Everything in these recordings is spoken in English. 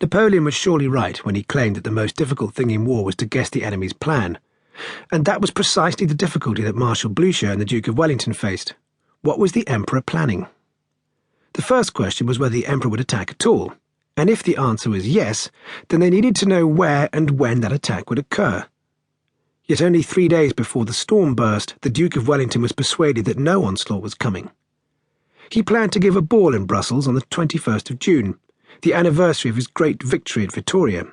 Napoleon was surely right when he claimed that the most difficult thing in war was to guess the enemy's plan. And that was precisely the difficulty that Marshal Blucher and the Duke of Wellington faced. What was the Emperor planning? The first question was whether the Emperor would attack at all, and if the answer was yes, then they needed to know where and when that attack would occur. Yet only 3 days before the storm burst, the Duke of Wellington was persuaded that no onslaught was coming. He planned to give a ball in Brussels on the 21st of June, the anniversary of his great victory at Vittoria,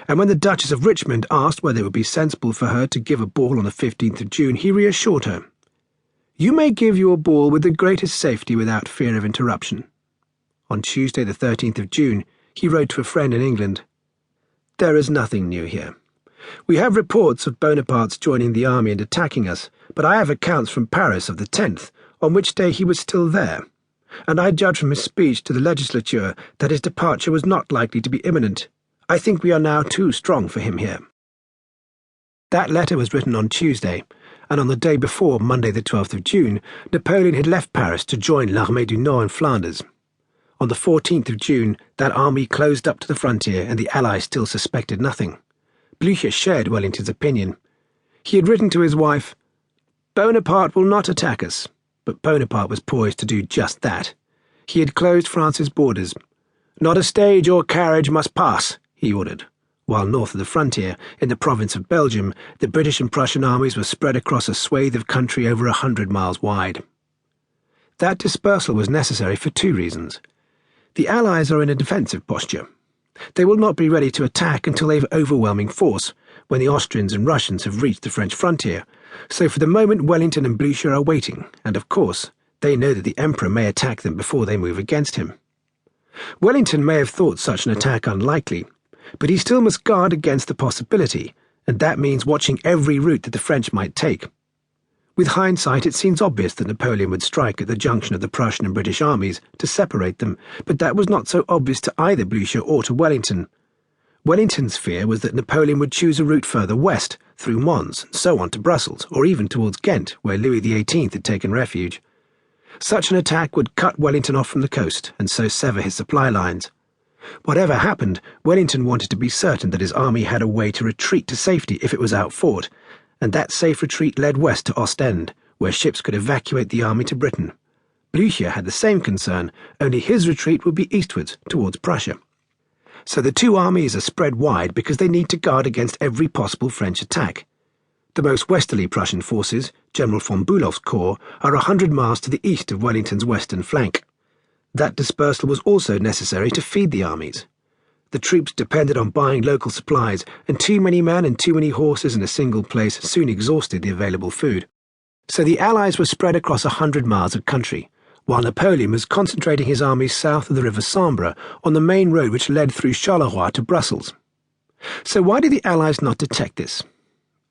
and when the Duchess of Richmond asked whether it would be sensible for her to give a ball on the 15th of June, he reassured her, "You may give your ball with the greatest safety without fear of interruption." On Tuesday the 13th of June, he wrote to a friend in England, "There is nothing new here. We have reports of Bonaparte's joining the army and attacking us, but I have accounts from Paris of the 10th, on which day he was still there, and I judge from his speech to the legislature that his departure was not likely to be imminent. I think we are now too strong for him here." That letter was written on Tuesday, and on the day before, Monday the 12th of June, Napoleon had left Paris to join l'Armée du Nord in Flanders. On the 14th of June, that army closed up to the frontier, and the Allies still suspected nothing. Blucher shared Wellington's opinion. He had written to his wife, "Bonaparte will not attack us," but Bonaparte was poised to do just that. He had closed France's borders. "Not a stage or carriage must pass," he ordered, while north of the frontier, in the province of Belgium, the British and Prussian armies were spread across a swathe of country over 100 miles wide. That dispersal was necessary for 2 reasons. The Allies are in a defensive posture. They will not be ready to attack until they have overwhelming force, when the Austrians and Russians have reached the French frontier, so for the moment Wellington and Blucher are waiting, and of course, they know that the Emperor may attack them before they move against him. Wellington may have thought such an attack unlikely, but he still must guard against the possibility, and that means watching every route that the French might take. With hindsight, it seems obvious that Napoleon would strike at the junction of the Prussian and British armies to separate them, but that was not so obvious to either Blucher or to Wellington. Wellington's fear was that Napoleon would choose a route further west, through Mons, and so on to Brussels, or even towards Ghent, where Louis XVIII had taken refuge. Such an attack would cut Wellington off from the coast, and so sever his supply lines. Whatever happened, Wellington wanted to be certain that his army had a way to retreat to safety if it was outfought, and that safe retreat led west to Ostend, where ships could evacuate the army to Britain. Blucher had the same concern, only his retreat would be eastwards, towards Prussia. So the 2 armies are spread wide because they need to guard against every possible French attack. The most westerly Prussian forces, General von Bülow's corps, are 100 miles to the east of Wellington's western flank. That dispersal was also necessary to feed the armies. The troops depended on buying local supplies, and too many men and too many horses in a single place soon exhausted the available food. So the Allies were spread across 100 miles of country, while Napoleon was concentrating his armies south of the River Sambre on the main road which led through Charleroi to Brussels. So why did the Allies not detect this?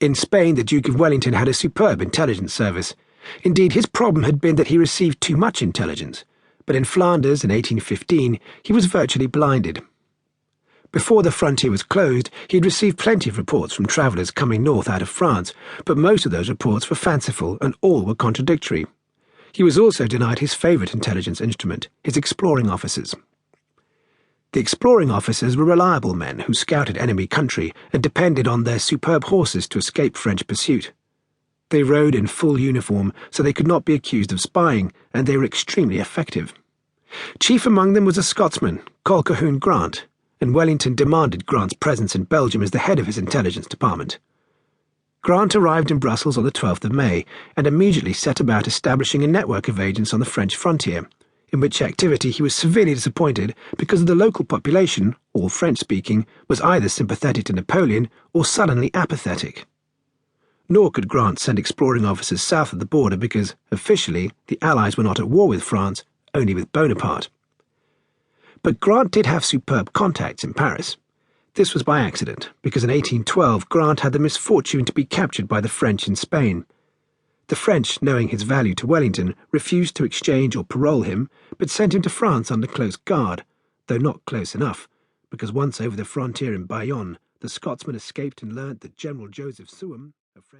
In Spain, the Duke of Wellington had a superb intelligence service. Indeed, his problem had been that he received too much intelligence, but in Flanders in 1815 he was virtually blinded. Before the frontier was closed, he had received plenty of reports from travellers coming north out of France, but most of those reports were fanciful and all were contradictory. He was also denied his favourite intelligence instrument, his exploring officers. The exploring officers were reliable men who scouted enemy country and depended on their superb horses to escape French pursuit. They rode in full uniform, so they could not be accused of spying, and they were extremely effective. Chief among them was a Scotsman, Colquhoun Grant, and Wellington demanded Grant's presence in Belgium as the head of his intelligence department. Grant arrived in Brussels on the 12th of May and immediately set about establishing a network of agents on the French frontier, in which activity he was severely disappointed because the local population, all French-speaking, was either sympathetic to Napoleon or sullenly apathetic. Nor could Grant send exploring officers south of the border because, officially, the Allies were not at war with France, only with Bonaparte. But Grant did have superb contacts in Paris. This was by accident, because in 1812 Grant had the misfortune to be captured by the French in Spain. The French, knowing his value to Wellington, refused to exchange or parole him, but sent him to France under close guard, though not close enough, because once over the frontier in Bayonne, the Scotsman escaped and learnt that General Joseph Souham, a French